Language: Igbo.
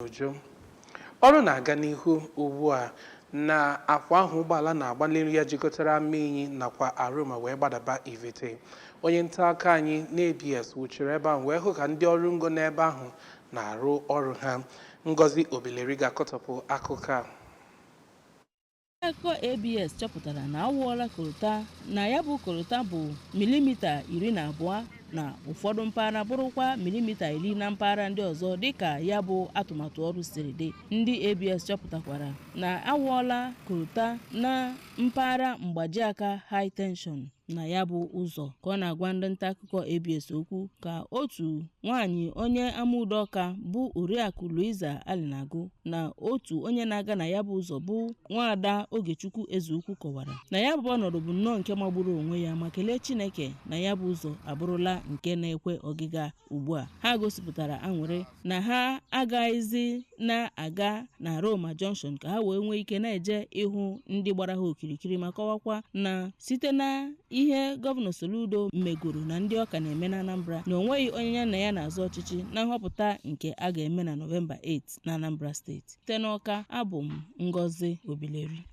Ojo ọrụ na-aga n'ihu ugbu a na akwa ahụ ụgbọala na-agba n'elu ya jikọtara Amenyi nakwa Aroma wee gbadaba Ivete. Onye nta aka anyị na-ABS wuchiri ebe ahụ wee hụ ka ndị ọrụ ngo n'ebe ahụ na-arụ ọrụ ha. Ngozi Obileri ga-akọtọpụ akụkọ a. Akụkọ ABS chọpụtara na awụọla kolota na ya bụ kolota bụ milimita 12 na ụfọdụ mpaghara bụrụkwa milimita 10 na mpaghara ndị ọzọ dịka ya bụ atụmatụ ọrụ siri dị. Ndị ABS chọpụtakwara na awụọla kolota na mpaghara mgbaji aka high tension na ya bụ ụzọ. Ka ọ na-agwa ndị nta akụkọ ABS okwu ka otu nwaanyị onye Amudoka bụ Oriakụ Louisa Alinago na otu onye na-aga na ya bụ ụzọ bụ Nwaada Ogechukwu Ezeukwu kọwara na ya bụ ọnọdụ bụ nnọọ nke magburu onwe ya ma kelee Chineke na ya bụ ụzọ abụrụla nke na-ekwe ọgịga ugbu a. Ha gosipụtara aṅụrị na ha agaghịzi na-aga na Aroma Junction ka ha wee nwee ike na-eje ịhụ ndị gbara ha okirikiri ma kọwakwa na site na ihe Gọvanọ Soludo megoro na ndị ọka na-eme na Anambra na onweghị onye ya na ya na-azọ ọchịchị na nhọpụta nke a ga-eme na Nọvemba 8 na Anambra steeti. Site n'Ọka, abụ m Ngozi Obileri.